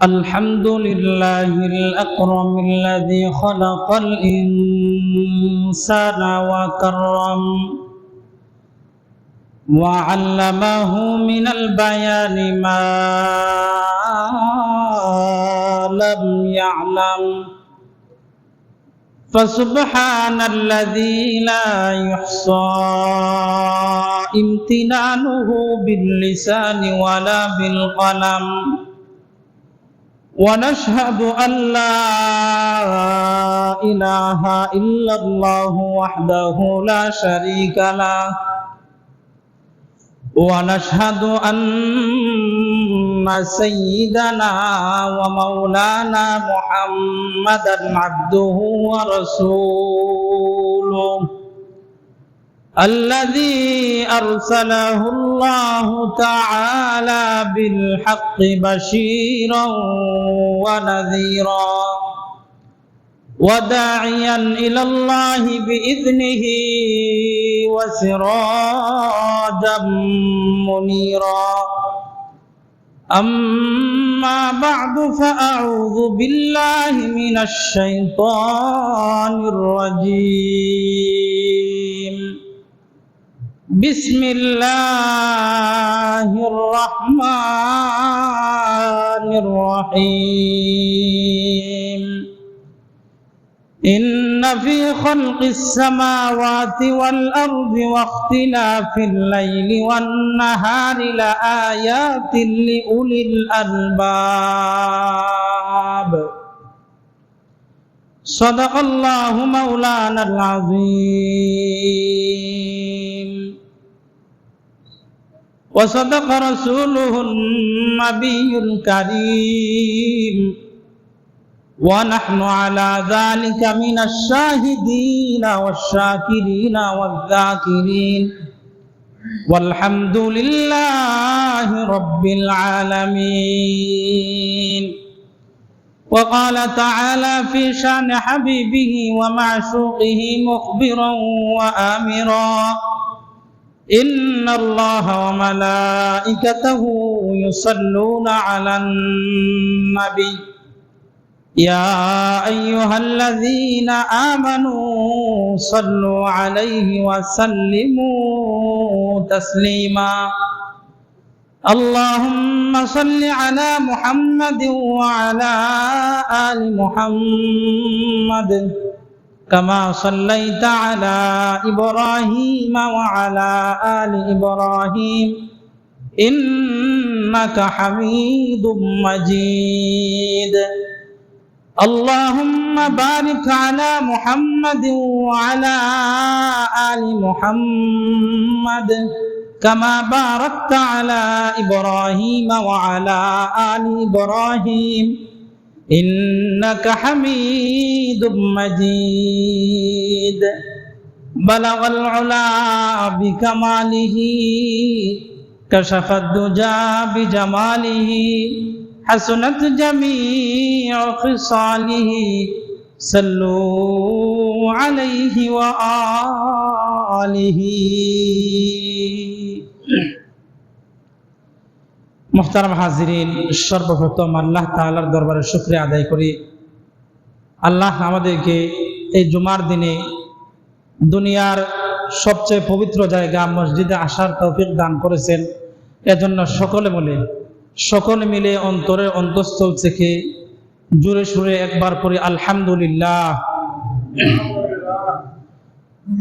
الحمد لله الأكرم الذي خلق الإنسان وكرم وعلمه من البيان ما لم يعلم فسبحان الذي لا يحصى امتنانه باللسان ولا بالقلم ونشهد أن لا إله إلا الله وحده لا شريك له ونشهد أن سيدنا ومولانا محمدا عبده ورسوله الذي أرسله الله تعالى بالحق بشيرا ونذيرا وداعيا إلى الله بإذنه وسراجا منيرا أما بعد فأعوذ بالله من الشيطان الرجيم بسم الله الرحمن الرحيم إن في خلق السماوات والأرض واختلاف الليل والنهار لآيات لأولي الألباب صدق الله مولانا العظيم وصدق رسوله النبي الكريم ونحن على ذلك من الشاهدين والشاكرين والذاكرين والحمد لله رب العالمين وقال تعالى في شان حبيبه ومعشوقه مخبرا وآمرا إن الله وملائكته يصلون على النبي يا أيها الذين آمنوا صلوا عليه وسلموا تسليما اللهم صل على محمد وعلى آل محمد كما صليت على إبراهيم وعلى آل إبراهيم إنك حميد مجيد اللهم بارك على محمد وعلى آل محمد كما باركت على إبراهيم وعلى آل إبراهيم إنك حميد مجيد بلغ العلا بكماله كشف الدجى بجماله حسنت جميع خصاله صلوا عليه وآله মুহতারাম হাজিরিন, সর্বপ্রথম আল্লাহ তাআলার দরবারে শুকরিয়া আদায় করি। আল্লাহ আমাদেরকে এই জুমার দিনে দুনিয়ার সবচেয়ে পবিত্র জায়গা মসজিদে আসার তৌফিক দান করেছেন। এজন্য সকলে মিলে অন্তরের অন্তঃস্থল থেকে জোরে সুরে একবার পড়ি আলহামদুলিল্লাহ।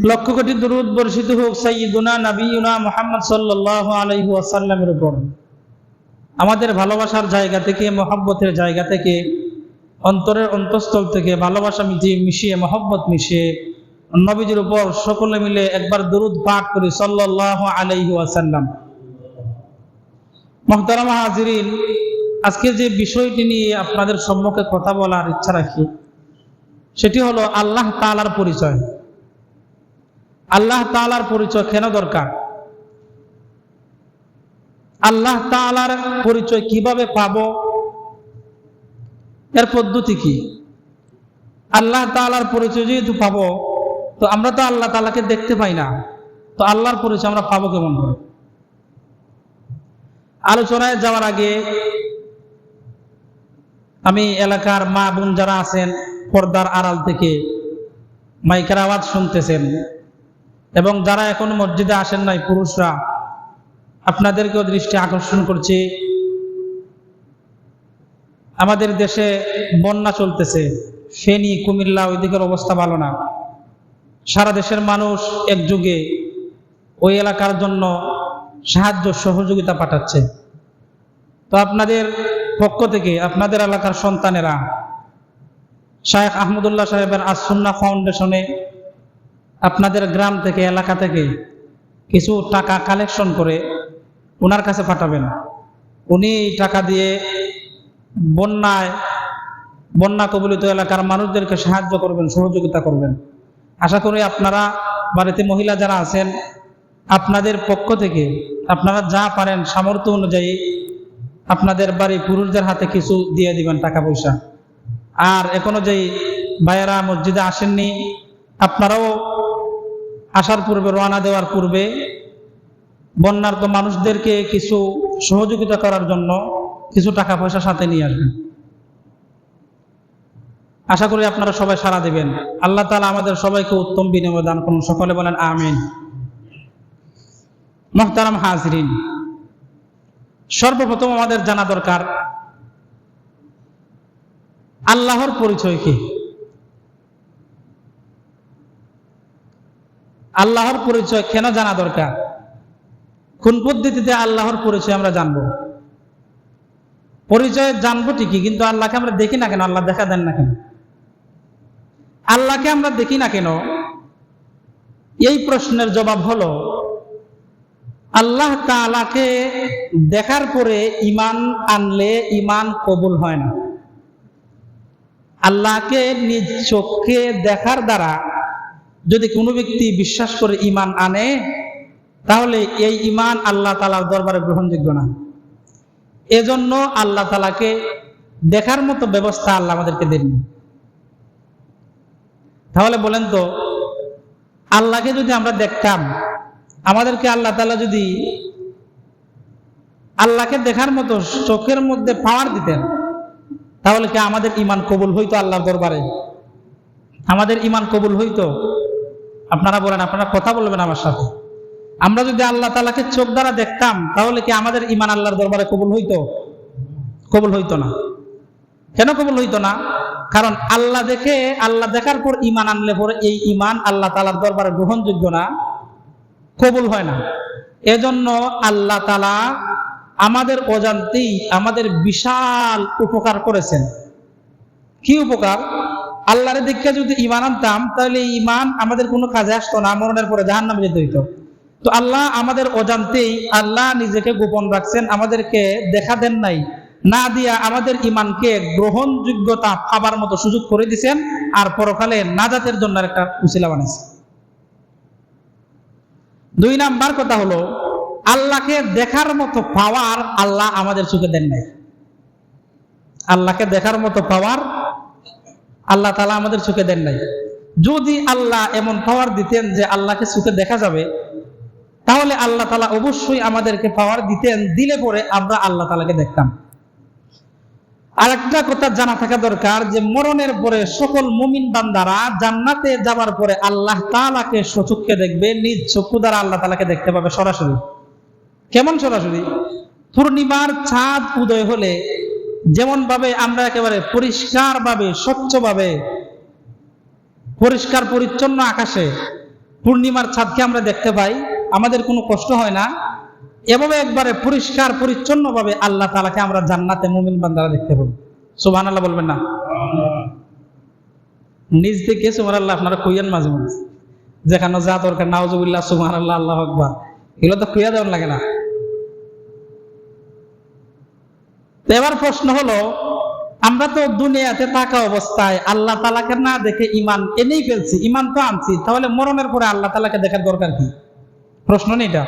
লক্ষ কোটি দরুদ বর্ষিত হোক সাইয়্যিদুনা নবিয়ুনা মুহাম্মদ সাল্লাল্লাহু আলাইহি ওয়াসাল্লামের উপর। আমাদের ভালোবাসার জায়গা থেকে, মহব্বতের জায়গা থেকে, অন্তরের অন্তঃস্থল থেকে ভালোবাসা মিশিয়ে মহব্বত মিশিয়ে নবীজির উপর সকলে মিলে একবার দরুদ পাঠ করি সাল্লাল্লাহু আলাইহি ওয়াসাল্লাম। মুহতারাম হাজিরিন, আজকে যে বিষয়টি নিয়ে আপনাদের সম্মুখে কথা বলার ইচ্ছা রাখি সেটি হলো আল্লাহ তাআলার পরিচয়। আল্লাহ তাআলার পরিচয় কেন দরকার? আল্লাহ তাআলার পরিচয় কিভাবে পাবো, এর পদ্ধতি কি? আল্লাহ তাআলার পরিচয় যেহেতু পাবো, তো আমরা তো আল্লাহ তাআলাকে দেখতে পাই না, তো আল্লাহর পরিচয় আমরা পাবো কেমন করে? আলোচনায় যাওয়ার আগে আমি এলাকার মা বোন যারা আছেন পর্দার আড়াল থেকে মাইকের আওয়াজ শুনতেছেন এবং যারা এখন মসজিদে আসেন নাই পুরুষরা, আপনাদেরকেও দৃষ্টি আকর্ষণ করছি, আমাদের দেশে বন্যা চলতেছে, ফেনী, কুমিল্লা, ওই দিকের অবস্থা ভালো না। সারা দেশের মানুষ একযোগে ওই এলাকার জন্য সাহায্য সহযোগিতা পাঠাচ্ছে। তো আপনাদের পক্ষ থেকে আপনাদের এলাকার সন্তানেরা শায়েখ আহমদুল্লাহ সাহেবের আস-সুন্নাহ ফাউন্ডেশনে আপনাদের গ্রাম থেকে, এলাকা থেকে কিছু টাকা কালেকশন করে ওনার কাছে পাঠাবেন। উনি টাকা দিয়ে বন্যা কবলিত এলাকার মানুষদেরকে সাহায্য করবেন, সহযোগিতা করবেন। আশা করি আপনারা বাড়িতে মহিলা যারা আছেন, আপনাদের পক্ষ থেকে আপনারা যা পারেন সামর্থ্য অনুযায়ী আপনাদের বাড়ি পুরুষদের হাতে কিছু দিয়ে দিবেন টাকা পয়সা। আর এখনো যেই ভাইয়েরা মসজিদে আসেননি, আপনারাও আসার পূর্বে, রওনা দেওয়ার পূর্বে বন্যার্ত মানুষদেরকে কিছু সহযোগিতা করার জন্য কিছু টাকা পয়সা সাথে নিয়ে আসবেন। আশা করি আপনারা সবাই সাড়া দেবেন। আল্লাহ তাআলা আমাদের সবাইকে উত্তম বিনিময় দান করুন। সকলে বলেন আমিন। মুহতারাম হাজিরিন, সর্বপ্রথম আমাদের জানা দরকার আল্লাহর পরিচয় কি। আল্লাহর পরিচয় কেন জানা দরকার? কোন পদ্ধতিতে আল্লাহর পরিচয় আমরা জানবো? পরিচয় জানবো ঠিকই, কিন্তু আল্লাহকে আমরা দেখি না কেন? আল্লাহ দেখা দেন না কেন? আল্লাহকে আমরা দেখি না কেন? এই প্রশ্নের জবাব হলো, আল্লাহ তাআলাকে দেখার পরে ঈমান আনলে ঈমান কবুল হয় না। আল্লাহকে নিজ চোখে দেখার দ্বারা যদি কোনো ব্যক্তি বিশ্বাস করে ঈমান আনে, তাহলে এই ঈমান আল্লাহ তাআলার দরবারে গ্রহণযোগ্য না। এজন্য আল্লাহ তাআলাকে দেখার মতো ব্যবস্থা আল্লাহ আমাদেরকে দেননি। তাহলে বলেন তো, আল্লাহকে যদি আমরা দেখতাম, আমাদেরকে আল্লাহ তাআলা যদি আল্লাহকে দেখার মতো চোখের মধ্যে পাওয়ার দিতেন, তাহলে কি আমাদের ঈমান কবুল হইতো আল্লাহর দরবারে? আমাদের ঈমান কবুল হইতো? আপনারা বলেন, আপনারা কথা বলবেন আমার সাথে। আমরা যদি আল্লাহ তাআলাকে চোখ দ্বারা দেখতাম, তাহলে কি আমাদের ঈমান আল্লাহর দরবারে কবুল হইতো? কবুল হইতো না। কেন কবুল হইতো না? কারণ আল্লাহ দেখার পর ঈমান আনলে পরে এই ঈমান আল্লাহ তাআলার দরবারে গ্রহণযোগ্য না, কবুল হয় না। এজন্য আল্লাহ তাআলা আমাদের অজান্তেই আমাদের বিশাল উপকার করেছেন। কি উপকার? আল্লাহর দিকে যদি ঈমান আনতাম, তাহলে ঈমান আমাদের কোনো কাজে আসতো না, মরণের পরে জাহান্নামে যেতে হইতো। তো আল্লাহ আমাদের অজান্তেই আল্লাহ নিজেকে গোপন রাখছেন, আমাদেরকে দেখা দেন নাই, না দিয়া আমাদের ঈমানকে গ্রহণযোগ্যতা পাবার মতো সুযোগ করে দিয়েছেন, আর পরকালে নাজাতের জন্য একটা উসিলা বানাইছেন। 2 নাম্বার কথা হলো, আল্লাহকে দেখার মতো পাওয়ার আল্লাহ আমাদের চোখে দেন নাই। আল্লাহকে দেখার মতো পাওয়ার আল্লাহ তাআলা আমাদের চোখে দেন নাই। যদি আল্লাহ এমন পাওয়ার দিতেন যে আল্লাহকে চোখে দেখা যাবে, তাহলে আল্লাহ তাআলা অবশ্যই আমাদেরকে পাওয়ার দিতেন, দিলে পরে আমরা আল্লাহ তাআলাকে দেখতাম। আরেকটা কথা জানা থাকা দরকার যে মরণের পরে সকল মুমিন বান্দারা জান্নাতে যাবার পরে আল্লাহ তাআলাকে সচক্ষে দেখবে, নিজ চক্ষু দ্বারা আল্লাহ তাআলাকে দেখতে পাবে সরাসরি। কেমন সরাসরি? পূর্ণিমার চাঁদ উদয় হলে যেমন ভাবে আমরা একেবারে পরিষ্কার ভাবে, স্বচ্ছভাবে, পরিষ্কার পরিচ্ছন্ন আকাশে পূর্ণিমার চাঁদকে আমরা দেখতে পাই, আমাদের কোনো কষ্ট হয় না, এভাবে একবারে পরিষ্কার পরিচ্ছন্ন ভাবে আল্লাহ তাআলাকে আমরা জান্নাতে মুমিন বান্দারা দেখতে পাবো। সুবহানাল্লাহ বলবেন না? নিজ থেকে সুবহানাল্লাহ আপনারা কইয়েন মাঝে মাঝে, যেখানে যা দরকার নাউজুবিল্লাহ, সুবহানাল্লাহ, আল্লাহু আকবার, এগুলো তো কইয়া দেওয়ার লাগে না। এবার প্রশ্ন হলো, আমরা তো দুনিয়াতে থাকা অবস্থায় আল্লাহ তাআলাকে না দেখে ঈমান এনেই ফেলছি, ঈমান তো আনছি, তাহলে মরণের পরে আল্লাহ তাআলাকে দেখার দরকার কি? প্রশ্ন নেই এটা?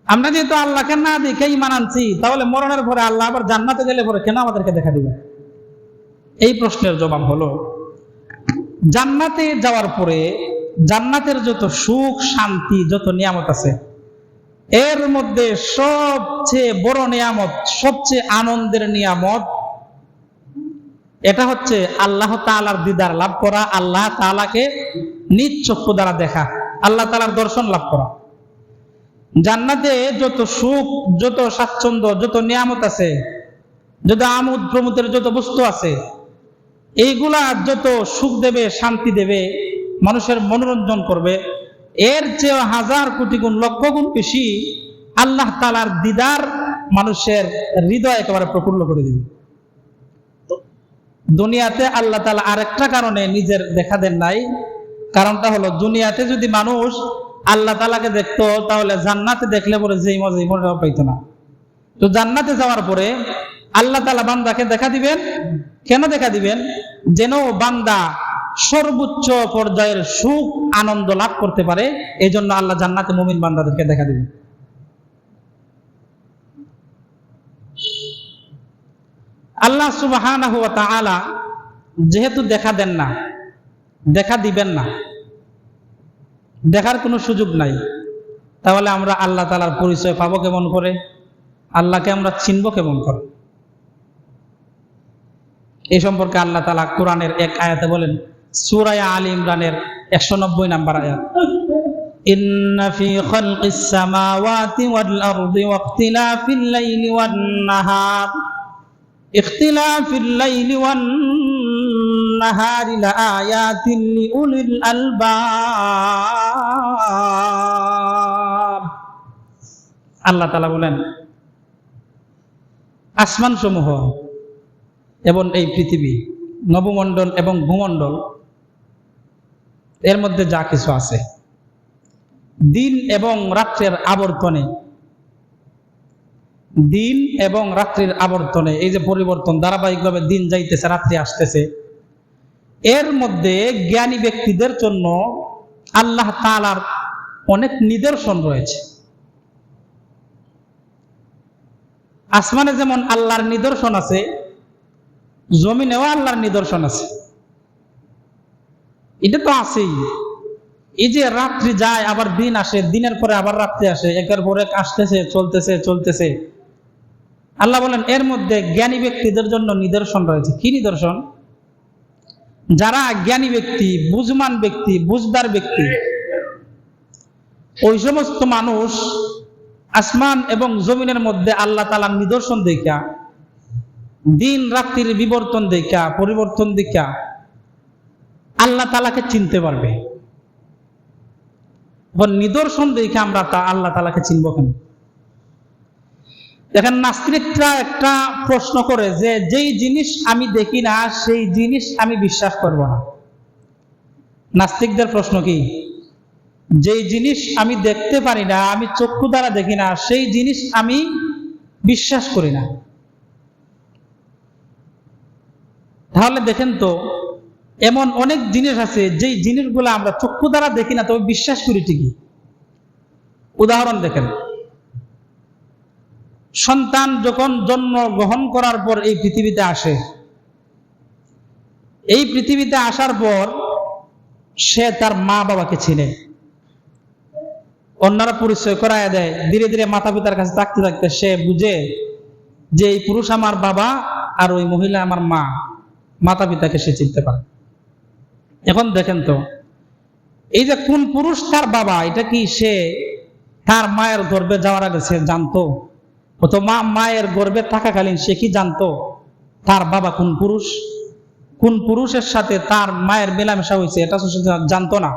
আমরা যেহেতু আল্লাহকে না দেখে ঈমান আনছি, তাহলে মরণের পরে আল্লাহ আবার জান্নাতে গেলে পরে কেন আমাদেরকে দেখা দিবে? এই প্রশ্নের জবাব হলো, জান্নাতে যাওয়ার পরে জান্নাতের যত সুখ শান্তি, যত নিয়ামত আছে, এর মধ্যে সবচেয়ে বড় নিয়ামত, সবচেয়ে আনন্দের নিয়ামত এটা হচ্ছে আল্লাহ তাআলার দিদার লাভ করা, আল্লাহ তাআলাকে নিজ চক্ষু দ্বারা দেখা, আল্লাহ তাআলার দর্শন লাভ করা। জান্নাতে যত সুখ, যত স্বাচ্ছন্দ্য, যত নিয়ামত আছে, যত আমোদ প্রমোদের যত বস্তু আছে, এইগুলা যত সুখ দেবে, শান্তি দেবে, মানুষের মনোরঞ্জন করবে, এর চেয়ে হাজার কোটি গুণ, লক্ষ গুণ বেশি আল্লাহ তাআলার দিদার মানুষের হৃদয় একেবারে প্রফুল্ল করে দিবে। দুনিয়াতে আল্লাহ তাআলা আরেকটা কারণে নিজের দেখা দেন নাই। কারণটা হলো, দুনিয়াতে যদি মানুষ আল্লাহ তাআলাকে দেখতো, তাহলে জান্নাতে দেখলে পরে যেই মজা এই মজাটাও পাইতো না। তো জান্নাতে যাওয়ার পরে আল্লাহ তাআলা বান্দাকে দেখা দিবেন। কেন দেখা দিবেন? যেন বান্দা সর্বোচ্চ পর্যায়ের সুখ আনন্দ লাভ করতে পারে। এই জন্য আল্লাহ জান্নাতে মুমিন বান্দাদেরকে দেখা দিবেন। আল্লাহ সুবহানাহু ওয়া তাআলা যেহেতু দেখা দেন না, দেখা দিবেন না, দেখার কোনো সুযোগ নাই, তাহলে আমরা আল্লাহ তাআলার পরিচয় পাবো কেমন করে? আল্লাহকে আমরা চিনব কেমন করে? এই সম্পর্কে আল্লাহ তাআলা কোরআনের এক আয়াতে বলেন, সূরা আলী ইমরানের 190 নম্বর আয়াত, ইন্না ফি খালকিস সামাওয়াতি ওয়াল আরদি ওয়াখতিলাফিল লাইলি ওয়ান নাহার ইখতিলাফিল লাইলি ওয়ান নাহারি লাআয়াতিন লিউলিল আলবাব। আল্লাহ তাআলা বলেন, আসমান সমূহ এবং এই পৃথিবী, নবমণ্ডল এবং ভূমণ্ডল, এর মধ্যে যা কিছু আছে, দিন এবং রাত্রের আবর্তনে, দিন এবং রাত্রির আবর্তনে, এই যে পরিবর্তন, ধারাবাহিকভাবে দিন যাইতেছে, রাত্রি আসতেছে, এর মধ্যে জ্ঞানী ব্যক্তিদের জন্য আল্লাহ তাআলার অনেক নিদর্শন রয়েছে। আসমানে যেমন আল্লাহর নিদর্শন আছে, জমিনেও আল্লাহর নিদর্শন আছে। এটা তো আছেই। এই যে রাত্রি যায় আবার দিন আসে, দিনের পরে আবার রাত্রি আসে, একের পর এক আসতেছে, চলতেছে চলতেছে। আল্লাহ বলেন, এর মধ্যে জ্ঞানী ব্যক্তিদের জন্য নিদর্শন রয়েছে। কি নিদর্শন? যারা জ্ঞানী ব্যক্তি, বুঝমান ব্যক্তি, বুঝদার ব্যক্তি, ওই সমস্ত মানুষ আসমান এবং জমিনের মধ্যে আল্লাহ তাআলার নিদর্শন দেখা, দিন রাত্রির বিবর্তন দেখা, পরিবর্তন দেখা আল্লাহ তাআলাকে চিনতে পারবে। নিদর্শন দেখে আমরা আল্লাহ তাআলাকে চিনব কেন? দেখেন, নাস্তিকরা একটা প্রশ্ন করে যে, যেই জিনিস আমি দেখি না সেই জিনিস আমি বিশ্বাস করব না। নাস্তিকদের প্রশ্ন কি? যেই জিনিস আমি দেখতে পারি না, আমি চক্ষু দ্বারা দেখি না, সেই জিনিস আমি বিশ্বাস করি না। তাহলে দেখেন তো, এমন অনেক জিনিস আছে যেই জিনিসগুলো আমরা চক্ষু দ্বারা দেখি না, তবে বিশ্বাস করি ঠিকই। উদাহরণ দেখেন, সন্তান যখন জন্ম গ্রহণ করার পর এই পৃথিবীতে আসে, এই পৃথিবীতে আসার পর সে তার মা বাবাকে চিনে, অন্যরা পরিচয় করায় দেয়। ধীরে ধীরে মাতা পিতার কাছে থাকতে থাকতে সে বুঝে যে এই পুরুষ আমার বাবা আর ওই মহিলা আমার মা। মাতা পিতাকে সে চিনতে পারে। এখন দেখেন তো, এই যে কোন পুরুষ তার বাবা, এটা কি সে তার মায়ের গর্ভে যাওয়ার আগে সে জানতো? অথবা মায়ের গর্ভে থাকাকালীন সে কি জানতো তার বাবা কোন পুরুষ? কোন পুরুষের সাথে তার মায়ের মেলামেশা হয়েছে এটা সে জানতো না,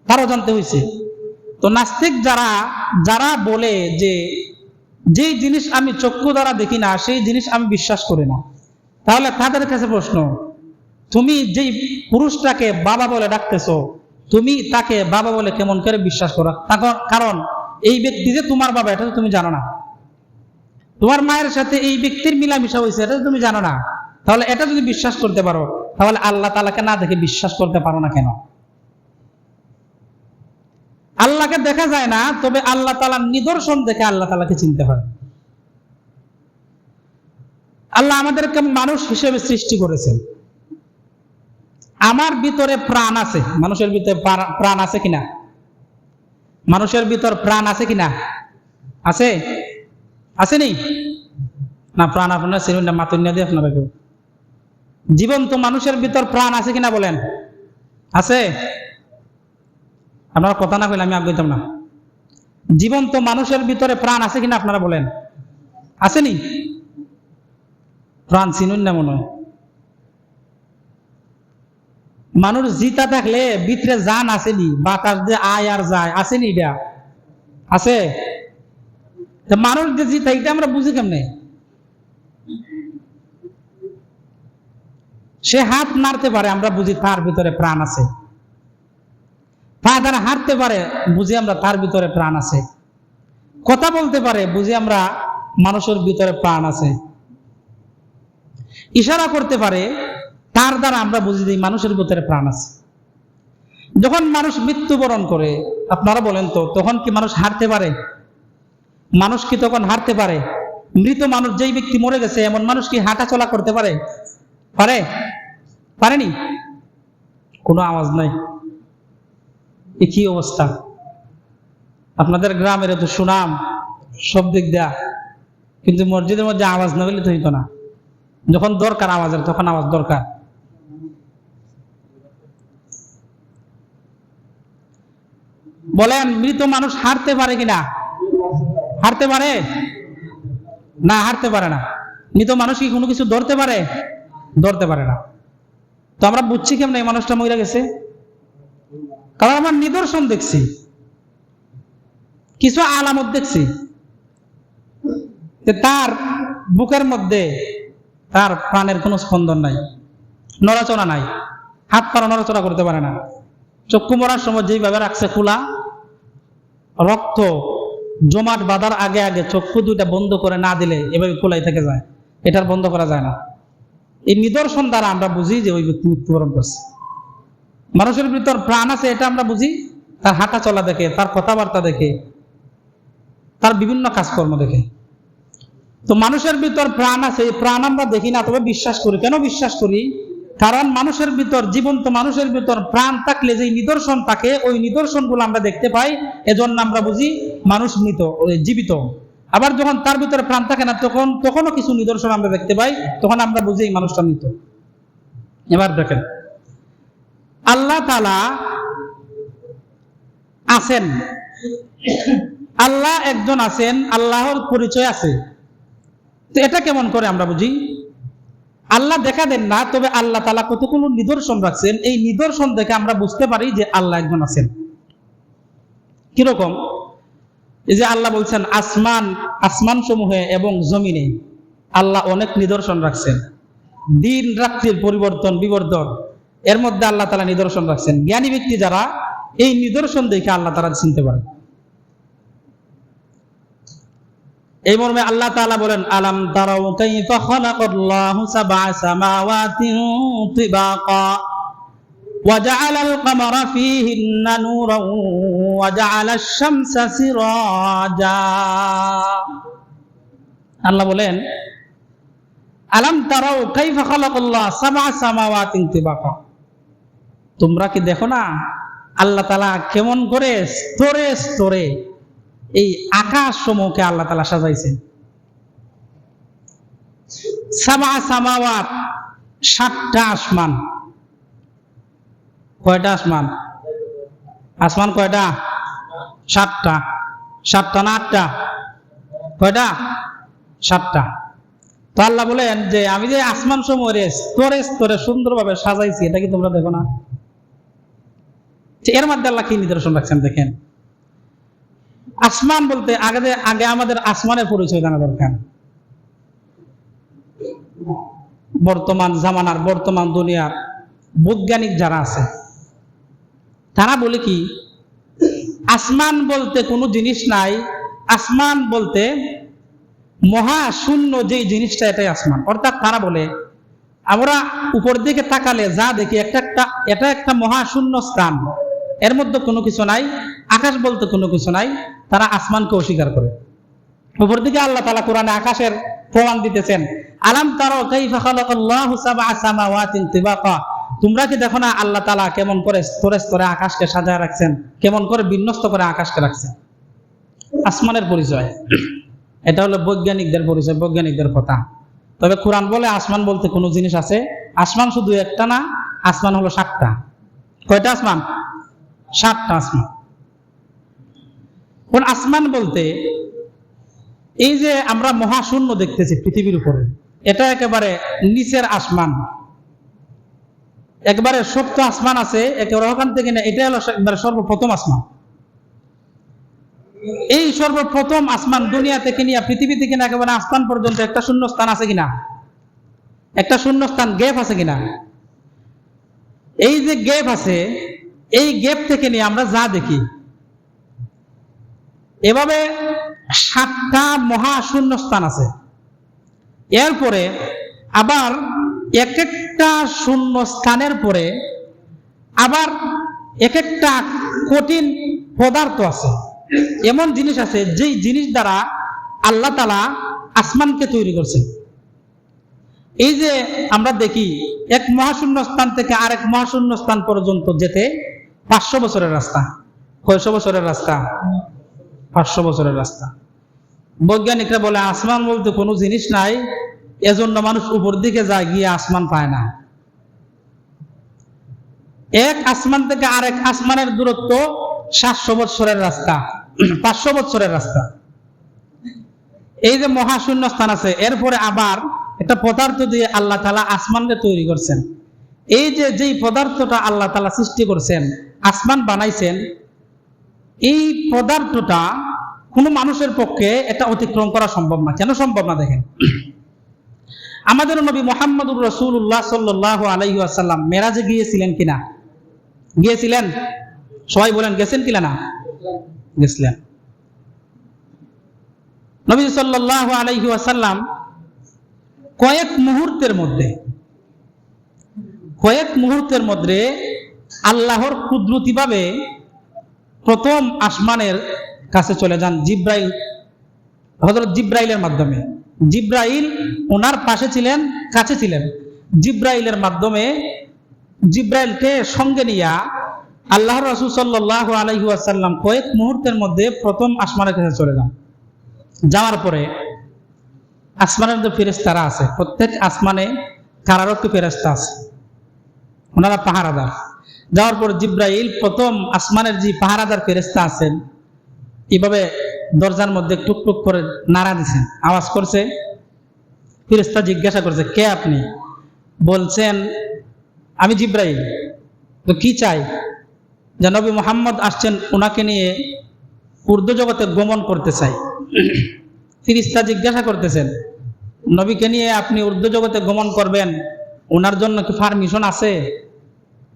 তারও জানতে হয়েছে। তো নাস্তিক যারা বলে যে যেই জিনিস আমি চক্ষু দ্বারা দেখি না সেই জিনিস আমি বিশ্বাস করি না, তাহলে তাদের কাছে প্রশ্ন, তুমি যেই পুরুষটাকে বাবা বলে ডাকতেছো, তুমি তাকে বাবা বলে কেমন করে বিশ্বাস করো? কারণ এই ব্যক্তি যে তোমার বাবা এটা তুমি জানো না, তোমার মায়ের সাথে এই ব্যক্তির মিলামিশা হয়েছে এটা তুমি জানো না। তাহলে এটা যদি বিশ্বাস করতে পারো, তাহলে আল্লাহ তাআলাকে না দেখে বিশ্বাস করতে পারো না কেন? আল্লাহকে দেখা যায় না, তবে আল্লাহ তাআলার নিদর্শন দেখে আল্লাহ তাআলাকে চিনতে হয়। আল্লাহ আমাদেরকে মানুষ হিসেবে সৃষ্টি করেছেন। আমার ভিতরে প্রাণ আছে, মানুষের ভিতরে প্রাণ আছে কিনা? মানুষের ভিতর প্রাণ আছে কিনা? আছে? আসেনি না? প্রাণ আপনারা চিনুন না, মাতুন্যা দিয়ে আপনারা কেউ জীবন্ত মানুষের ভিতর প্রাণ আছে কিনা বলেন? আছে? আপনারা কথা না কইলে আমি আগাইতাম না। জীবন্ত মানুষের ভিতরে প্রাণ আছে কিনা আপনারা বলেন? আসেনি? প্রাণ চিনুন না মনে হয়। মানুষ জিতা থাকলে ভিতরে জান আসেনি, বাতাস যে আয় আর যায়, আসেনি? এটা আছে। মানুষ যে জিতা এটা আমরা বুঝি কেমনে? সে হাত নাড়তে পারে, আমরা বুঝি তার ভিতরে প্রাণ আছে। পা দ্বারা হাঁটতে পারে, বুঝি আমরা তার ভিতরে প্রাণ আছে। কথা বলতে পারে, বুঝি আমরা মানুষের ভিতরে প্রাণ আছে। ইশারা করতে পারে, তার দ্বারা আমরা বুঝি যে মানুষের ভিতরে প্রাণ আছে। যখন মানুষ মৃত্যুবরণ করে, আপনারা বলেন তো, তখন কি মানুষ হাঁটতে পারে? মানুষ কি তখন হাঁটতে পারে? মৃত মানুষ, যেই ব্যক্তি মরে গেছে, এমন মানুষ কি হাঁটা চলা করতে পারে? পারে? পারেনি? কোনো আওয়াজ নাই। এ কি অবস্থা! আপনাদের গ্রামের তো সুনাম সব দিক দেয়া, কিন্তু মসজিদের মধ্যে আওয়াজ না হলে তো হইতো না। যখন দরকার আওয়াজের, তখন আওয়াজ দরকার। বলেন, মৃত মানুষ হাঁটতে পারে কিনা? হাঁটতে পারে না? হাঁটতে পারে না। মৃত মানুষ কি কোনো কিছু ধরতে পারে? ধরতে পারে না। তো আমরা বুঝছি কেমন এই মানুষটা মরে গেছে? কারণ আমরা নিদর্শন দেখছি, কিছু আলামত দেখছি। তার বুকের মধ্যে তার প্রাণের কোনো স্পন্দন নাই, নড়াচড়া নাই, হাত পা নড়াচড়া করতে পারে না। চক্ষু মরার সময় যেইভাবে রাখছে খোলা, রক্ত জমাট বাঁধার আগে আগে চক্ষু দুইটা বন্ধ করে না দিলে এভাবে খোলাই থেকে যায়, এটার বন্ধ করা যায় না। এই নিদর্শন দ্বারা আমরা বুঝি যে ওই ব্যক্তি মৃত্যুবরণ করছে। মানুষের ভিতর প্রাণ আছে, এটা আমরা বুঝি তার হাঁটা চলা দেখে, তার কথাবার্তা দেখে, তার বিভিন্ন কাজকর্ম দেখে। তো মানুষের ভিতর প্রাণ আছে, এই প্রাণ আমরা দেখি না, তবে বিশ্বাস করি। কেন বিশ্বাস করি? কারণ মানুষের ভিতর, জীবন্ত মানুষের ভিতর প্রাণ থাকলে যে নিদর্শন থাকে, ওই নিদর্শনগুলো আমরা দেখতে পাই। এজন্য আমরা বুঝি মানুষ মৃত, জীবিত। আবার যখন তার ভিতরে প্রাণ থাকে না, তখনও কিছু নিদর্শন আমরা দেখতে পাই, তখন আমরা বুঝি এই মানুষটা মৃত। এবার দেখেন, আল্লাহ তাআলা আছেন, আল্লাহ একজন আছেন, আল্লাহর পরিচয় আছে। তো এটা কেমন করে আমরা বুঝি? আল্লাহ দেখা দেন না, তবে আল্লাহ তাআলা কতগুলো নিদর্শন রাখছেন, এই নিদর্শন দেখে আমরা বুঝতে পারি যে আল্লাহ একজন আছেন। কিরকম? এই যে আল্লাহ বলছেন আসমান সমূহে এবং জমিনে আল্লাহ অনেক নিদর্শন রাখছেন। দিন রাত্রির পরিবর্তন বিবর্তন, এর মধ্যে আল্লাহ তাআলা নিদর্শন রাখছেন। জ্ঞানী ব্যক্তি যারা, এই নিদর্শন দেখে আল্লাহ তাআলা চিনতে পারে। এই মর্মে আল্লাহ তাআলা বলেন, আলাম তারাউ কাইফা খালাকাল্লাহু সাবআ সামাওয়াতিন তিবাকা ওয়া জাআলাল কামারা ফীহিন্না নূরান ওয়া জাআলাশ শামসা সিরাজা। আল্লাহ বলেন, আলাম তারাউ কাইফা খালাকাল্লাহু সাবআ সামাওয়াতিন তিবাকা, তোমরা কি দেখো না আল্লাহ তাআলা কেমন করে স্তরে স্তরে এই আকাশ সমূহকে আল্লাহ তাআলা সাজাইছেন। সাবআ সামাওয়াত, 7টা আসমান। কয়টা আসমান? আসমান কয়টা? 7টা। 7টা না 8টা? কয়টা? 7টা। তো আল্লাহ বলেন যে আমি যে আসমান সমূহের স্তরে স্তরে সুন্দরভাবে সাজাইছি, এটা কি তোমরা দেখো না? এর মধ্যে আল্লাহ কি নিদর্শন রাখছেন দেখেন। আসমান বলতে আগে আমাদের আসমানের পরিচয় জানা দরকার। বর্তমান জামানার, বর্তমান দুনিয়ার বৈজ্ঞানিক যারা আছে, তারা বলে কি আসমান বলতে কোনো জিনিস নাই, আসমান বলতে মহাশূন্য যে জিনিসটা, এটাই আসমান। অর্থাৎ তারা বলে আমরা উপর দিকে তাকালে যা দেখি এটা একটা মহাশূন্য স্থান, এর মধ্যে কোনো কিছু নাই, আকাশ বলতে কোনো কিছু নাই। তারা আসমানকে অস্বীকার করে। উপর দিকে আল্লাহ তাআলা কোরআনে আকাশের প্রমাণ দিতেছেন, আলাম তারাউ কাইফা খালাকাল্লাহু সাবআ সামাওয়াতিন তিবাকা, তোমরা কি দেখো না আল্লাহ তাআলা কেমন করে স্তরে স্তরে আকাশকে সাজায় রাখছেন, কেমন করে বিন্যস্ত করে আকাশকে রাখছেন। আসমানের পরিচয় এটা হলো বৈজ্ঞানিকদের পরিচয়, বৈজ্ঞানিকদের কথা। তবে কোরআন বলে আসমান বলতে কোনো জিনিস আছে, আসমান শুধু একটা না, আসমান হলো 7টা। কয়টা আসমান? 7টা আসমান। কোন আসমান বলতে এই যে আমরা মহাশূন্য দেখতেছি পৃথিবীর উপরে, এটা একেবারে নিচের আসমান। একবারে সপ্ত আসমান আছে একেবারে ওখান থেকে না, এটা হলো একবারে সর্বপ্রথম আসমান। এই সর্বপ্রথম আসমান দুনিয়া থেকে নিয়ে পৃথিবী থেকে না একেবারে আসমান পর্যন্ত একটা শূন্য স্থান আছে কিনা? একটা শূন্য স্থান গ্যাপ আছে কিনা? এই যে গ্যাপ আছে, এই গ্যাপ থেকে নিয়ে আমরা যা দেখি, এভাবে 7টা মহাশূন্য স্থান আছে। এরপরে আবার এক একটা শূন্য স্থানের পরে আবার এক একটা কঠিন পদার্থ আছে। এমন জিনিস আছে যেই জিনিস দ্বারা আল্লাহ তাআলা আসমানকে তৈরি করছেন। এই যে আমরা দেখি এক মহাশূন্য স্থান থেকে আরেক মহাশূন্য স্থান পর্যন্ত যেতে 500 বছরের রাস্তা। কয়শো বছরের রাস্তা? 500 বছরের রাস্তা। বৈজ্ঞানিকরা বলে আসমান বলতে কোনো জিনিস নাই, এজন্য মানুষ উপর দিকে যায়, গিয়ে আসমান পায় না। এক আসমান থেকে আরেক আসমানের দূরত্ব 700 বছরের রাস্তা, 500 বছরের রাস্তা। এই যে মহাশূন্য স্থান আছে, এরপরে আবার একটা পদার্থ দিয়ে আল্লাহ তাআলা আসমানকে তৈরি করছেন। এই যে যেই পদার্থটা আল্লাহ তাআলা সৃষ্টি করছেন, আসমান বানাইছেন, এই পদার্থটা কোনো মানুষের পক্ষে এটা অতিক্রম করা সম্ভব না। কেন সম্ভব না? দেখেন, আমাদের নবী মুহাম্মদুর রাসূলুল্লাহ সাল্লাল্লাহু আলাইহি ওয়াসাল্লাম মেরাজে গিয়েছিলেন কিনা? গিয়েছিলেন? সবাই বলেন, গেছেন কিনা? না, গেছিলেন। নবী সাল্লাল্লাহু আলাইহি ওয়াসাল্লাম কয়েক মুহূর্তের মধ্যে আল্লাহর কুদরতিভাবে প্রথম আসমানের কাছে চলে যান। হযরত জিব্রাইলের মাধ্যমে। জিব্রাইল ওনার পাশে ছিলেন, কাছে ছিলেন। জিব্রাইলের মাধ্যমে জিব্রাইলকে সঙ্গে নিয়ে আল্লাহর রাসূল সাল্লাল্লাহু আলাইহি ওয়াসাল্লাম কয়েক মুহূর্তের মধ্যে প্রথম আসমানের কাছে চলে যান। যাওয়ার পরে আসমানের যে ফেরেশতারা আছে, প্রত্যেক আসমানে কারারক্ষী ফেরেশতা আছে, ওনারা পাহারাদার। যাওয়ার পর জিব্রাইল প্রথম আসমানের যে পাহারাদার ফেরেশতা আছেন, এভাবে দরজার মধ্যে টুকটুক করে নাড়া দিছেন, আওয়াজ করছে। ফেরেশতা জিজ্ঞাসা করছে, কে আপনি? বলছেন, আমি জিব্রাইল। তো কি চাই? যে নবী মুহাম্মদ আসছেন, ওনাকে নিয়ে ঊর্ধ্ব জগতে গমন করতে চাই। ফেরেশতা জিজ্ঞাসা করতেছেন, নবীকে নিয়ে আপনি ঊর্ধ্ব জগতে গমন করবেন, ওনার জন্য কি পারমিশন আছে?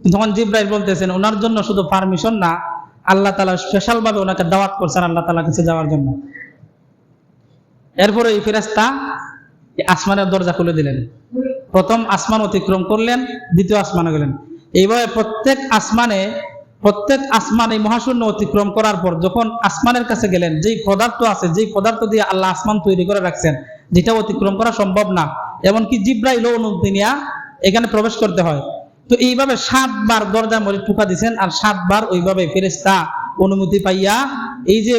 যখন জিব্রাইল বলতেছেন ওনার জন্য শুধু পারমিশন না, আল্লাহ তাআলা স্পেশাল ভাবে ওনাকে দাওয়াত করছেন আল্লাহ তাআলার কাছে যাওয়ার জন্য। এরপরে এই ফেরেশতা আসমানের দরজা খুলে দিলেন। প্রথম আসমান অতিক্রম করলেন, দ্বিতীয় আসমানে গেলেন। এইভাবে প্রত্যেক আসমান এই মহাশূন্য অতিক্রম করার পর যখন আসমানের কাছে গেলেন, যেই পদার্থ আছে, যেই পদার্থ দিয়ে আল্লাহ আসমান তৈরি করে রাখছেন, যেটা অতিক্রম করা সম্ভব না, এমনকি জিব্রাইলও অনুমতি নিয়ে এখানে প্রবেশ করতে হয়। তো এইভাবে 7 বার দরজার মধ্যে ঠুকা দিচ্ছেন, আর 7 বার ওইভাবে ফেরেশতা অনুমতি পাইয়া এই যে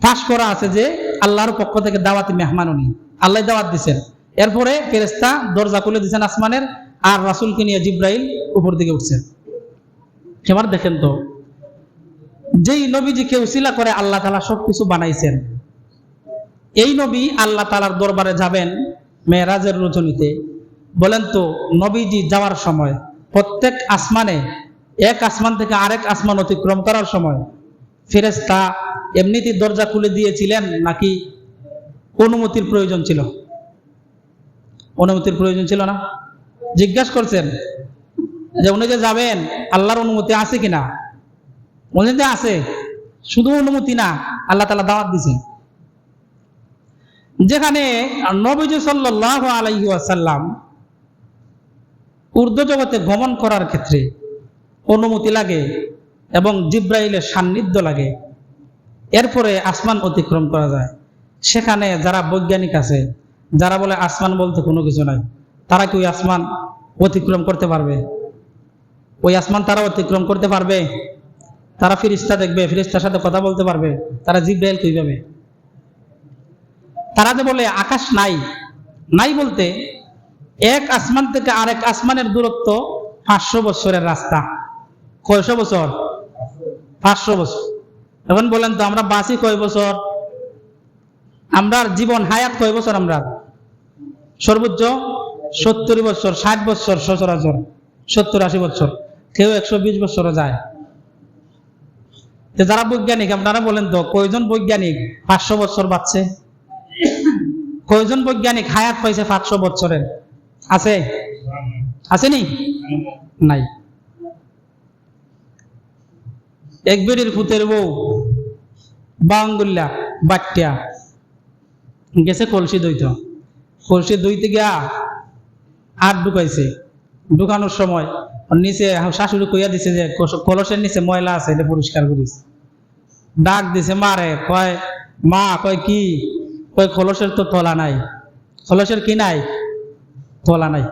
পাশ করা আছে যে আল্লাহর পক্ষ থেকে দাওয়াতি মেহমান, উনি আল্লাহ দাওয়াত দিচ্ছেন। এরপরে ফেরেশতা দরজা খুলে দিচ্ছেন আসমানের, আর রাসূলকে নিয়ে জিব্রাইল উপর দিকে উঠছেন। এবার দেখেন তো, যেই নবীজিকে উসিলা করে আল্লাহ তাআলা সবকিছু বানাইছেন, এই নবী আল্লাহ তাআলার দরবারে যাবেন মেরাজের রজনীতে। বলেন তো, নবীজি যাওয়ার সময় প্রত্যেক আসমানে, এক আসমান থেকে আরেক আসমান অতিক্রম করার সময় ফেরেশতা এমনিতেই দরজা খুলে দিয়েছিলেন নাকি অনুমতির প্রয়োজন ছিল? অনুমতির প্রয়োজন ছিল না? জিজ্ঞাসা করছেন যে উনি যে যাবেন, আল্লাহর অনুমতি আছে কিনা? বলছেন আছে। শুধু অনুমতি না, আল্লাহ তাআলা দাওয়াত দিয়েছেন। যেখানে নবীজি সাল্লাল্লাহু আলাইহি ওয়াসাল্লাম ঊর্ধ্ব জগতে গমন করার ক্ষেত্রে অনুমতি লাগে এবং জিব্রাইলের সান্নিধ্য লাগে, এরপরে আসমান অতিক্রম করা যায়। সেখানে যারা বৈজ্ঞানিক আছে, যারা বলে আসমান বলতে কোনো কিছু নাই, তারা কি ওই আসমান অতিক্রম করতে পারবে? ওই আসমান তারা অতিক্রম করতে পারবে? তারা ফেরেশতা দেখবে, ফেরেশতার সাথে কথা বলতে পারবে, তারা জিব্রাইল কিভাবে? তারা যে বলে আকাশ নাই, নাই বলতে এক আসমান থেকে আরেক আসমানের দূরত্ব 500 বছরের রাস্তা। কয়শো বছর? 500 বছর। এখন বলেন তো আমরা বাঁচি কয় বছর? আমরা জীবন হায়াত কয় বছর? আমরা সর্বোচ্চ 70 বছর, 60 বছর সচরাচর, 70-80 বছর, কেউ 120 বছরও যায়। যারা বৈজ্ঞানিক আপনারা বলেন তো কয়জন বৈজ্ঞানিক 500 বছর বাঁচছে? কয়জন বৈজ্ঞানিক হায়াত পাইছে 500 বছরের? আছে? আসেনি? নাই। এক বেড়ির ফুতের বউ বাঙ্গুল্লা বাট্টিয়া গেছে কলসি দইতে, কলসি দইতে গিয়া হাত ঢুকাইছে। ঢুকানোর সময় নিচে শাশুড়ি কইয়া দিছে যে কলসের নিচে ময়লা আছে, এটা পরিষ্কার করিস। ডাক দিছে মারে, কয় মা, কয় কি? কয় কলসের তো তলা নাই। কলসের কি নাই? তলা নাই।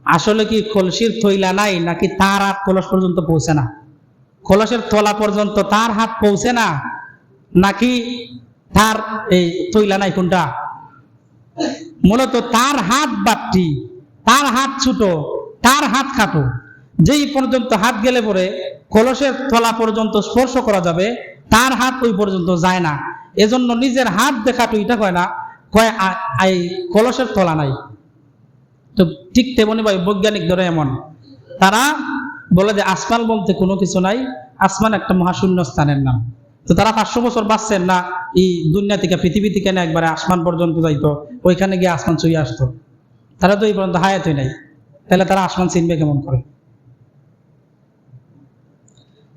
আসলে কি কলসির থইলা নাই নাকি তার হাত কলস পর্যন্ত পৌঁছে না? কলসের তলা পর্যন্ত তার হাত পৌঁছে না নাকি তার এই তৈলা নাই? কোনটা? মূলত তার হাত বাট্টি, তার হাত ছোট, তার হাত খাটো। যেই পর্যন্ত হাত গেলে পরে কলসের তলা পর্যন্ত স্পর্শ করা যাবে, তার হাত ওই পর্যন্ত যায় না। এজন্য নিজের হাত দেখাটো এটা কয় না, কয় এই কলসের তলা নাই। তো ঠিক তেমনি ভাই বৈজ্ঞানিক ধরে এমন, তারা বলে যে আসমান বলতে কোনো কিছু নাই, আসমান একটা মহাশূন্য স্থানের নাম। তো তারা 500 বছর বাঁচছেন না, এই দুনিয়া থেকে পৃথিবী থেকে না একবারে আসমান পর্যন্ত যাইতো, ওইখানে গিয়ে আসমান ছুঁয়ে আসতো। তারা তো এই পর্যন্ত হায়াতই নাই, তাহলে তারা আসমান চিনবে কেমন করে?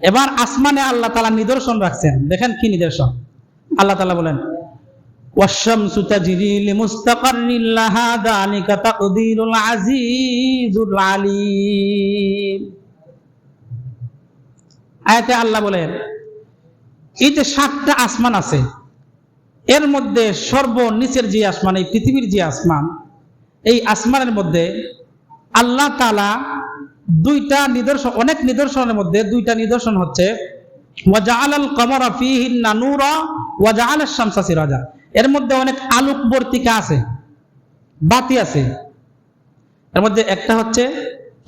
এবার আসমানে আল্লাহ তাআলা নিদর্শন রাখছেন। দেখেন কি নিদর্শন। আল্লাহ তাআলা বলেন ওয়াশ-শামসু তাজরি লিমুস্তাকাররিন লাহা যালিকা তাকদীরুল আজিজুল আলীম। আয়াতে আল্লাহ বলেন এই যে 7টা আসমান আছে, এর মধ্যে সর্বনিচের যে আসমান, এই পৃথিবীর যে আসমান, এই আসমানের মধ্যে আল্লাহ তাআলা দুইটা নিদর্শন, অনেক নিদর্শনের মধ্যে দুইটা নিদর্শন হচ্ছে ওয়া জাআলাল কামারা ফীহিন্না নূরা ওয়া জাআলাশ শামসা সিরাজা। এর মধ্যে অনেক আলোকবর্তিকা আছে, বাতি আছে। এর মধ্যে একটা হচ্ছে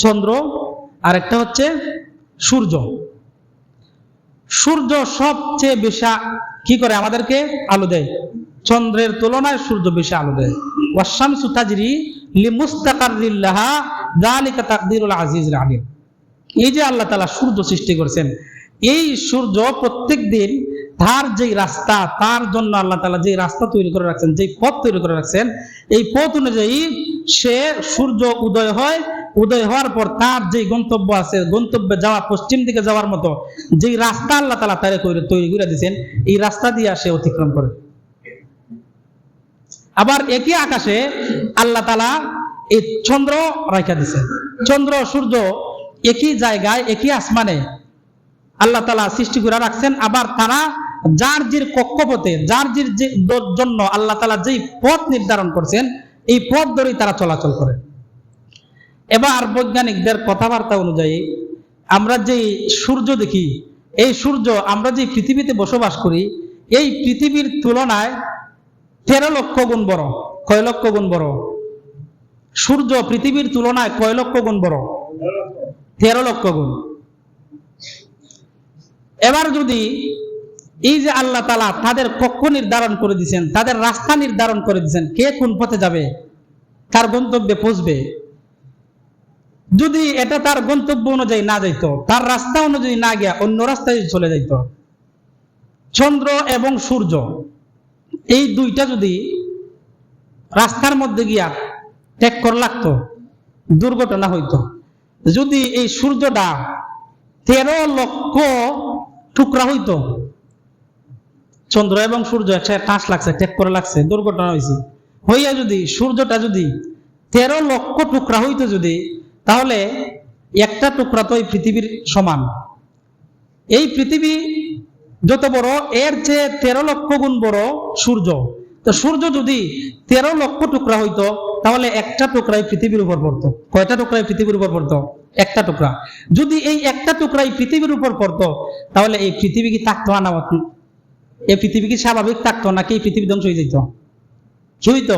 চন্দ্র আর একটা হচ্ছে সূর্য। সূর্য সবচেয়ে বেশি কি করে? আমাদেরকে আলো দেয়। চন্দ্রের তুলনায় সূর্য বেশি আলো দেয়। ওয়াশ-শামসু তাজরি লিমুস্তাকাররিন লাহা যালিকা তাকদীরুল আজিজুল আলীম। এই যে আল্লাহ তাআলা সূর্য সৃষ্টি করেছেন, এই সূর্য প্রত্যেকদিন তার যেই রাস্তা, তার জন্য আল্লাহ তাআলা যে রাস্তা তৈরি করে রাখছেন, যে পথ তৈরি করে রাখছেন, এই পথ অনুযায়ী সে সূর্য উদয় হয়। উদয় হওয়ার পর তার যে গন্তব্য আছে, গন্তব্যে যাওয়া, পশ্চিম দিকে যাওয়ার মতো যেই রাস্তা আল্লাহ তাআলা তৈরি করে দিয়েছেন, এই রাস্তা দিয়ে সে অতিক্রম করে। আবার একই আকাশে আল্লাহ তাআলা এই চন্দ্র রাখা দিয়েছেন। চন্দ্র সূর্য একই জায়গায়, একই আসমানে আল্লাহ তাআলা সৃষ্টি করে রাখছেন। আবার তারা যার যে কক্ষপথে, যার যে জন্য আল্লাহ তাআলা যেই পথ নির্ধারণ করছেন, এই পথ ধরেই তারা চলাচল করে। এবার বৈজ্ঞানিকদের কথাবার্তা অনুযায়ী আমরা যে সূর্য দেখি, এই সূর্য আমরা যে পৃথিবীতে বসবাস করি, এই পৃথিবীর তুলনায় 13 লক্ষ গুণ বড়। কয় লক্ষ গুণ বড়? সূর্য পৃথিবীর তুলনায় কয় লক্ষ গুণ বড়? 13 লক্ষ গুণ। এবার যদি এই যে আল্লাহ তাআলা তাদের কক্ষ নির্ধারণ করে দিয়েছেন, তাদের রাস্তা নির্ধারণ করে দিয়েছেন, কে কোন পথে যাবে, তার গন্তব্যে পৌঁছবে, যদি এটা তার গন্তব্য অনুযায়ী না যাইত, তার রাস্তা অনুযায়ী না গিয়া অন্য রাস্তায় চলে যাইত, চন্দ্র এবং সূর্য এই দুইটা যদি রাস্তার মধ্যে গিয়া টক্কর লাগতো, দুর্ঘটনা হইতো। যদি এই সূর্যটা 13 লক্ষ টুকরা হইতো, চন্দ্র এবং সূর্য একসাথে টাচ লাগছে, টক্কর লাগছে, দুর্ঘটনা হয়েছে, হইয়া যদি সূর্যটা যদি 13 লক্ষ টুকরা হইতো যদি, তাহলে একটা টুকরা তো এই পৃথিবীর সমান। এই পৃথিবী যত বড়, এর চেয়ে 13 লক্ষ গুণ বড় সূর্য। তো সূর্য যদি 13 লক্ষ টুকরা হইতো, তাহলে একটা টুকরাই পৃথিবীর উপর পড়তো। কয়টা টুকরাই পৃথিবীর উপর পড়তো? একটা টুকরা। যদি এই একটা টুকরাই পৃথিবীর উপর পড়তো, তাহলে এই পৃথিবী কি থাকতো না? এই পৃথিবী কি স্বাভাবিক থাকতো নাকি এই পৃথিবী ধ্বংস হয়ে যেত? কি হইতো?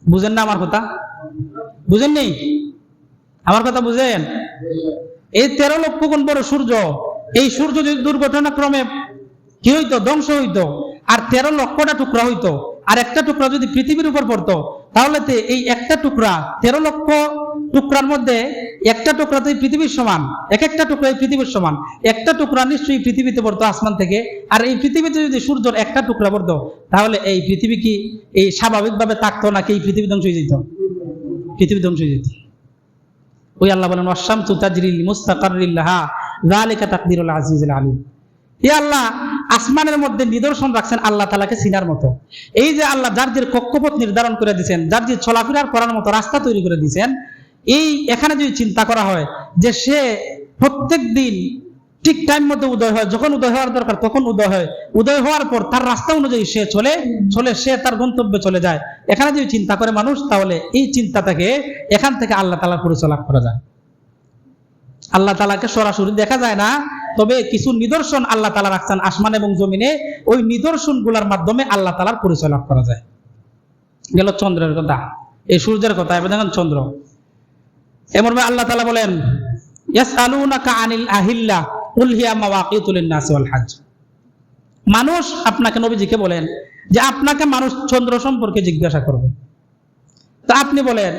বুঝেন না আমার কথা? বুঝেন নেই আমার কথা? বুঝেন? এই 13 লক্ষ গুণ বড় সূর্য, এই সূর্য যদি দুর্ঘটনাক্রমে কি হইতো, ধ্বংস হইতো, আর 13 লক্ষটা টুকরা হইতো, আর একটা টুকরা যদি পৃথিবীর উপর পড়তো, তাহলে এই একটা টুকরা 13 লক্ষ টুকরার মধ্যে একটা টুকরা তো পৃথিবীর সমান, এক একটা টুকরা পৃথিবীর সমান, একটা টুকরা নিশ্চয়ই পৃথিবীতে পড়তো আসমান থেকে। আর এই পৃথিবীতে যদি সূর্যের একটা টুকরা পড়তো, তাহলে এই পৃথিবী কি এই স্বাভাবিকভাবে থাকতো নাকি এই পৃথিবী ধ্বংস হয়ে যেত? পৃথিবী ধ্বংস হয়ে যেত। ওই আল্লাহ বলেন ওয়াশ-শামসু তাজরি লিমুস্তাকাররিন লাহা যালিকা তাকদীরুল আজিজিল আলিম। এই আল্লাহ আসমানের মধ্যে নিদর্শন রাখছেন আল্লাহ তাআলাকে চিনার মতো। এই যে আল্লাহ যার যে কক্ষপথ নির্ধারণ করে দিয়েছেন, যার যে চলাফেরার করার মতো রাস্তা তৈরি করে দিয়েছেন, এই এখানে যদি চিন্তা করা হয় যে সে প্রত্যেক দিন ঠিক টাইম মতো উদয় হয়, যখন উদয় হওয়ার দরকার তখন উদয় হয়, উদয় হওয়ার পর তার রাস্তা অনুযায়ী সে চলে সে তার গন্তব্যে চলে যায়, এখানে যদি চিন্তা করে মানুষ, তাহলে এই চিন্তাটাকে এখান থেকে আল্লাহ তাআলার পরিচয় লাভ করা যায়। আল্লাহ তাআলাকে সরাসরি দেখা যায় না, তবে কিছু নিদর্শন আল্লাহ তাআলা রাখছেন আসমান এবং জমিনে, ওই নিদর্শন গুলার মাধ্যমে আল্লাহ তাআলার পরিচয় লাভ করা যায়। গেল চন্দ্রের কথা, এই সূর্যের কথা। এবার দেখেন চন্দ্র, এমন আল্লাহ তাআলা বলেন ইয়াসআলুনাকা আনিল আহিল্লা কুল হিয়া মাওয়াকিতু লিন-নাসি ওয়াল হজ। মানুষ আপনাকে, নবীজিকে বলেন যে আপনাকে মানুষ চন্দ্র সম্পর্কে জিজ্ঞাসা করবে। তা আপনি বলেন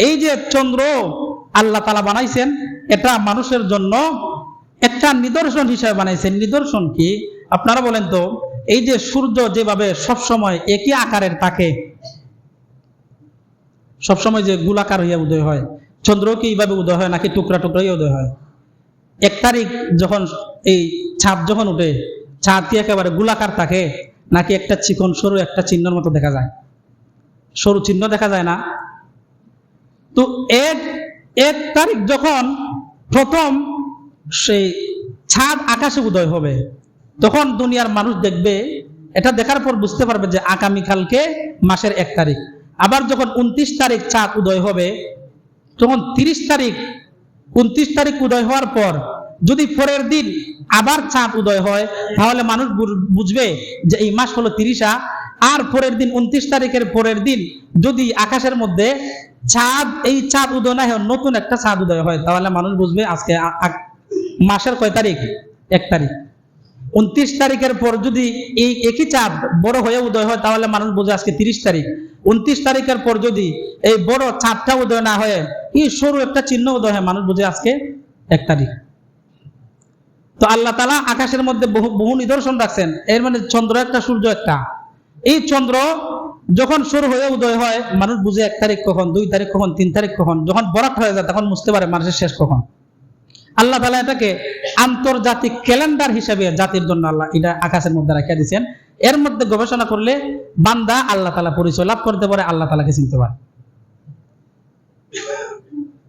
এই যে চন্দ্র আল্লাহ তাআলা বানাইছেন, এটা মানুষের জন্য একটা নিদর্শন হিসেবে বানাইছেন। নিদর্শন কি আপনারা বলেন তো? এই যে সূর্য যেভাবে সবসময় একই আকারের থাকে, সবসময় যে গোলাকার হইয়া উদয় হয়, চন্দ্র কি এইভাবে উদয় হয় নাকি টুকরা টুকরা হইয়া উদয় হয়? 1 তারিখ যখন এই চাঁদ যখন উঠে, চাঁদ কি একেবারে গোলাকার থাকে নাকি একটা চিকন সরু একটা চিহ্নের মতো দেখা যায়? সরু চিহ্ন দেখা যায় না? তো 1 তারিখ যখন প্রথম সেই চাঁদ আকাশে উদয় হবে, তখন দুনিয়ার মানুষ দেখবে, এটা দেখার পর বুঝতে পারবে যে আগামীকালকে মাসের 1 তারিখ। আবার যখন 29 তারিখ চাঁদ উদয় হবে, তখন 30 তারিখ 29 তারিখ উদয় হওয়ার পর যদি পরের দিন আবার চাঁদ উদয় হয়, তাহলে মানুষ বুঝবে যে এই মাস হলো 30। আর পরের দিন 29 তারিখের পরের দিন যদি আকাশের মধ্যে এই চাঁদ উদয় না হয়, নতুন একটা চাঁদ উদয় হয়, তাহলে মানুষ বুঝবে আজকে মাসের কয় তারিখ? 1 তারিখ। 29 তারিখের পর যদি এই একই চাঁদ বড় হয়ে উদয় হয়, তাহলে মানুষ বুঝে আজকে 30 তারিখ। 29 তারিখের পর যদি এই বড় চাঁদটা উদয় না হয়, এই সরু একটা চিহ্ন উদয় হয়, মানুষ বুঝে আজকে 1 তারিখ। তো আল্লাহ তাআলা আকাশের মধ্যে বহু নিদর্শন রাখছেন। এর মানে চন্দ্র একটা, সূর্য একটা। এই চন্দ্র যখন শুরু হয়ে উদয় হয়, মানুষ বুঝে 1 তারিখ কখন, 2 তারিখ কখন, 3 তারিখ কখন। যখন বরাত হয়ে যায়, তখন বুঝতে পারে মানুষের শেষ কখন। আল্লাহ তাআলা এটাকে আন্তর্জাতিক ক্যালেন্ডার হিসেবে জাতির জন্য আল্লাহ এটা আকাশের মধ্যে রাখিয়ে দিয়েছেন। এর মধ্যে গবেষণা করলে বান্দা আল্লাহ তাআলা পরিচয় লাভ করতে পারে, আল্লাহ তাআলাকে চিনতে পারে।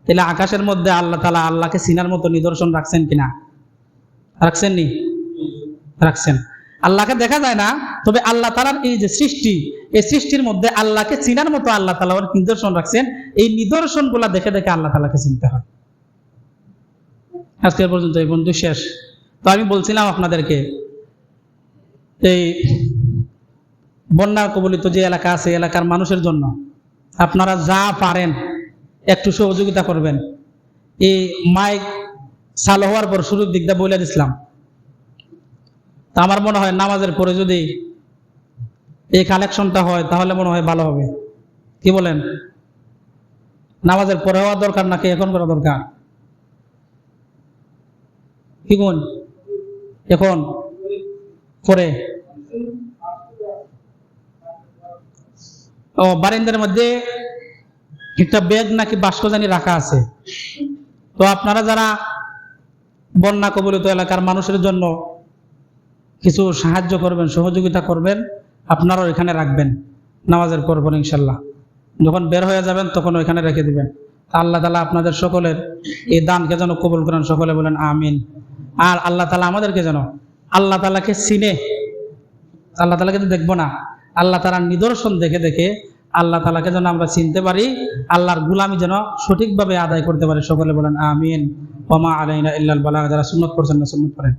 তাহলে আকাশের মধ্যে আল্লাহ তাআলা আল্লাহকে চিনার মতো নিদর্শন রাখছেন কিনা? রাখছেন নি? রাখছেন। আল্লাহকে দেখা যায় না, তবে আল্লাহ তাআলার এই যে সৃষ্টি, এই সৃষ্টির মধ্যে আল্লাহকে চিনার মতো আল্লাহ তাআলা নিদর্শন রাখছেন। এই নিদর্শনগুলা দেখে দেখে আল্লাহ তাআলাকে চিনতে হয়। আজকের পর্যন্ত এই বন্ধু শেষ। তো আমি বলছিলাম আপনাদেরকে, এই বন্যা কবলিত যে এলাকা আছে, এলাকার মানুষের জন্য আপনারা যা পারেন একটু সহযোগিতা করবেন। এই মাইক চালু হওয়ার পর শুরুর দিকটা বলে দিছিলাম। তা আমার মনে হয় নামাজের পরে যদি এই কালেকশনটা হয়, তাহলে মনে হয় ভালো হবে। কি বলেন? নামাজের পরে হওয়া দরকার নাকি এখন করা দরকার? কি কোন? এখন পরে। ও বারিন্দার মধ্যে একটা ব্যাগ নাকি বাস্ক জানি রাখা আছে। তো আপনারা যারা বন্যা কবলিত এলাকার মানুষের জন্য কিছু সাহায্য করবেন, সহযোগিতা করবেন, আপনারাও এখানে রাখবেন নামাজের পর পর ইনশাল্লাহ। যখন বের হয়ে যাবেন তখন ওইখানে রেখে দিবেন। আল্লাহ তাআলা আপনাদের সকলের এই দানকে যেন কবুল করেন, সকলে বলেন আমিন। আর আল্লাহ তাআলা আমাদেরকে যেন আল্লাহ তাআলাকে চিনে, আল্লাহ তাআলাকে তো দেখবো না, আল্লাহ তাআলার নিদর্শন দেখে দেখে আল্লাহ তাআলাকে যেন আমরা চিনতে পারি, আল্লাহর গোলামি যেন সঠিকভাবে আদায় করতে পারি, সকলে বলেন আমিন। ওয়া মা আলাইনা ইল্লাল বালাগ। যারা সুন্নাত পড়ছেন না সুন্নাত পড়েন।